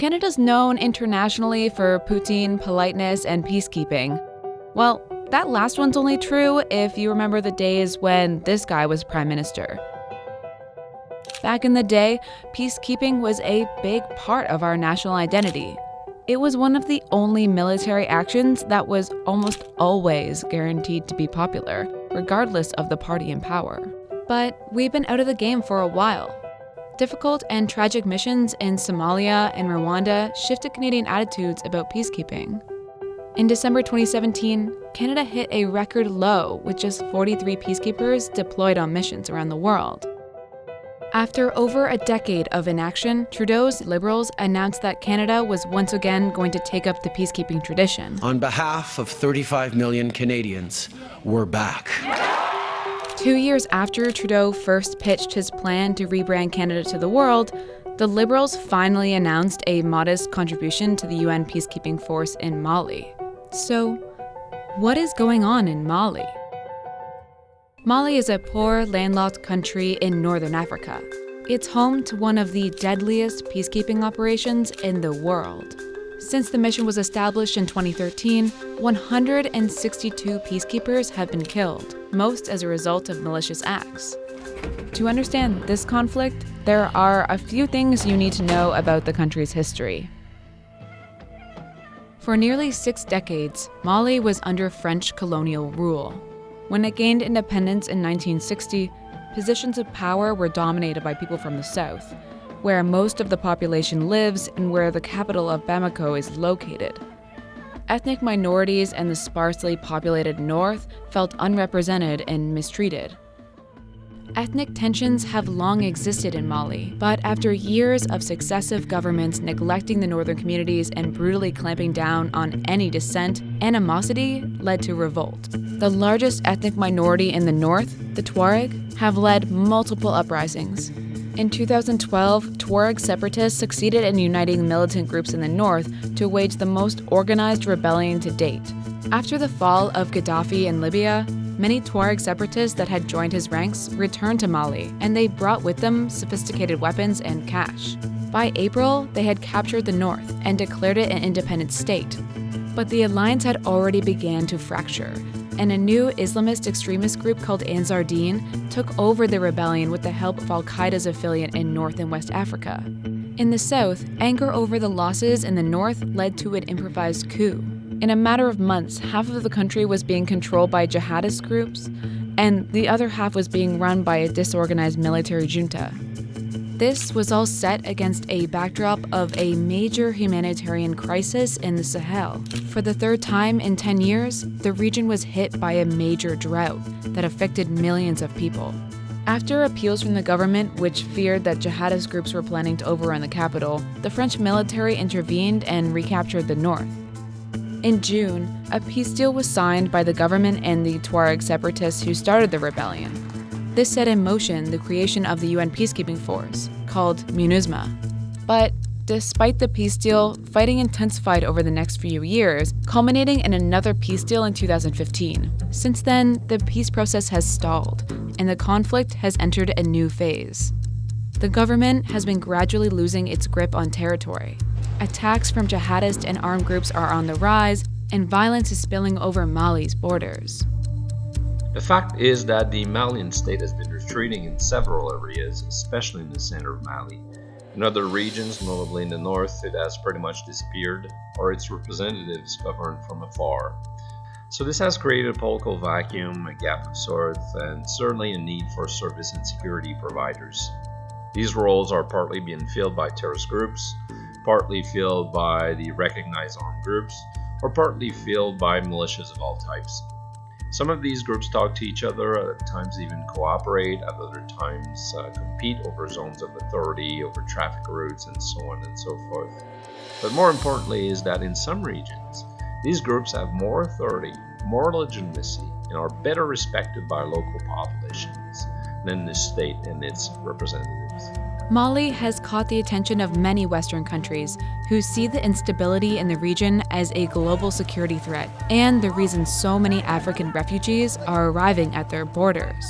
Canada's known internationally for poutine, politeness, and peacekeeping. Well, that last one's only true if you remember the days when this guy was prime minister. Back in the day, peacekeeping was a big part of our national identity. It was one of the only military actions that was almost always guaranteed to be popular, regardless of the party in power. But we've been out of the game for a while. Difficult and tragic missions in Somalia and Rwanda shifted Canadian attitudes about peacekeeping. In December 2017, Canada hit a record low with just 43 peacekeepers deployed on missions around the world. After over a decade of inaction, Trudeau's Liberals announced that Canada was once again going to take up the peacekeeping tradition. On behalf of 35 million Canadians, we're back. 2 years after Trudeau first pitched his plan to rebrand Canada to the world, the Liberals finally announced a modest contribution to the UN peacekeeping force in Mali. So, what is going on in Mali? Mali is a poor, landlocked country in northern Africa. It's home to one of the deadliest peacekeeping operations in the world. Since the mission was established in 2013, 162 peacekeepers have been killed, most as a result of malicious acts. To understand this conflict, there are a few things you need to know about the country's history. For nearly 6 decades, Mali was under French colonial rule. When it gained independence in 1960, positions of power were dominated by people from the south, where most of the population lives and where the capital of Bamako is located. Ethnic minorities in the sparsely populated north felt unrepresented and mistreated. Ethnic tensions have long existed in Mali, but after years of successive governments neglecting the northern communities and brutally clamping down on any dissent, animosity led to revolt. The largest ethnic minority in the north, the Tuareg, have led multiple uprisings. In 2012, Tuareg separatists succeeded in uniting militant groups in the north to wage the most organized rebellion to date. After the fall of Gaddafi in Libya, many Tuareg separatists that had joined his ranks returned to Mali, and they brought with them sophisticated weapons and cash. By April, they had captured the north and declared it an independent state. But the alliance had already begun to fracture, and a new Islamist extremist group called Ansar Dine took over the rebellion with the help of Al-Qaeda's affiliate in North and West Africa. In the south, anger over the losses in the north led to an improvised coup. In a matter of months, half of the country was being controlled by jihadist groups, and the other half was being run by a disorganized military junta. This was all set against a backdrop of a major humanitarian crisis in the Sahel. For the third time in 10 years, the region was hit by a major drought that affected millions of people. After appeals from the government, which feared that jihadist groups were planning to overrun the capital, the French military intervened and recaptured the north. In June, a peace deal was signed by the government and the Tuareg separatists who started the rebellion. This set in motion the creation of the UN peacekeeping force, called MINUSMA. But despite the peace deal, fighting intensified over the next few years, culminating in another peace deal in 2015. Since then, the peace process has stalled, and the conflict has entered a new phase. The government has been gradually losing its grip on territory. Attacks from jihadist and armed groups are on the rise, and violence is spilling over Mali's borders. The fact is that the Malian state has been retreating in several areas, especially in the center of Mali. In other regions, notably in the north, it has pretty much disappeared, or its representatives govern from afar. So this has created a political vacuum, a gap of sorts, and certainly a need for service and security providers. These roles are partly being filled by terrorist groups, partly filled by the recognized armed groups, or partly filled by militias of all types. Some of these groups talk to each other, at times even cooperate, at other times compete over zones of authority, over traffic routes, and so on and so forth. But more importantly is that in some regions, these groups have more authority, more legitimacy, and are better respected by local populations than the state and its representatives. Mali has caught the attention of many Western countries who see the instability in the region as a global security threat and the reason so many African refugees are arriving at their borders.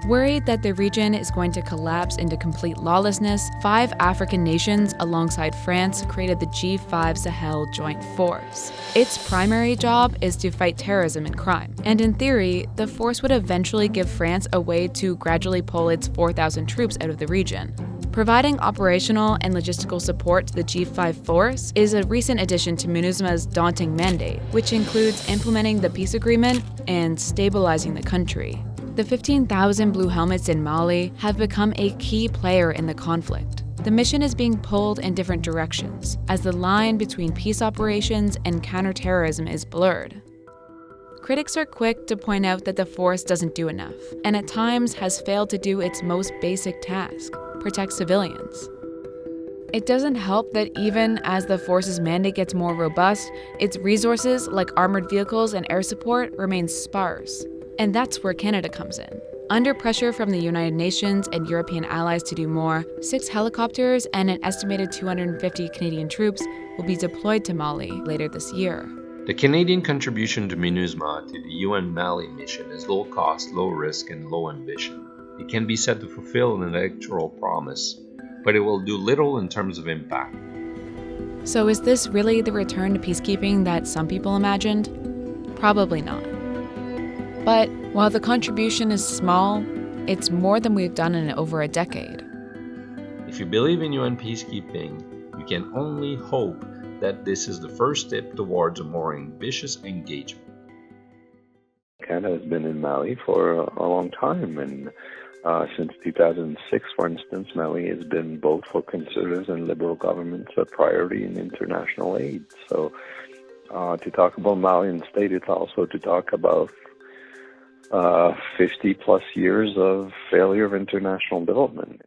Worried that the region is going to collapse into complete lawlessness, 5 African nations alongside France created the G5 Sahel Joint Force. Its primary job is to fight terrorism and crime, and in theory, the force would eventually give France a way to gradually pull its 4,000 troops out of the region. Providing operational and logistical support to the G5 force is a recent addition to MINUSMA's daunting mandate, which includes implementing the peace agreement and stabilizing the country. The 15,000 blue helmets in Mali have become a key player in the conflict. The mission is being pulled in different directions, as the line between peace operations and counterterrorism is blurred. Critics are quick to point out that the force doesn't do enough, and at times has failed to do its most basic task: protect civilians. It doesn't help that even as the force's mandate gets more robust, its resources like armored vehicles and air support remain sparse. And that's where Canada comes in. Under pressure from the United Nations and European allies to do more, 6 helicopters and an estimated 250 Canadian troops will be deployed to Mali later this year. The Canadian contribution to MINUSMA to the UN Mali mission is low cost, low risk, and low ambition. It can be said to fulfill an electoral promise, but it will do little in terms of impact. So is this really the return to peacekeeping that some people imagined? Probably not. But while the contribution is small, it's more than we've done in over a decade. If you believe in UN peacekeeping, you can only hope that this is the first step towards a more ambitious engagement. Canada has been in Mali for a long time, and since 2006, for instance, Mali has been both for conservative and liberal governments a priority in international aid. So to talk about Malian state, it's also to talk about 50 plus years of failure of international development.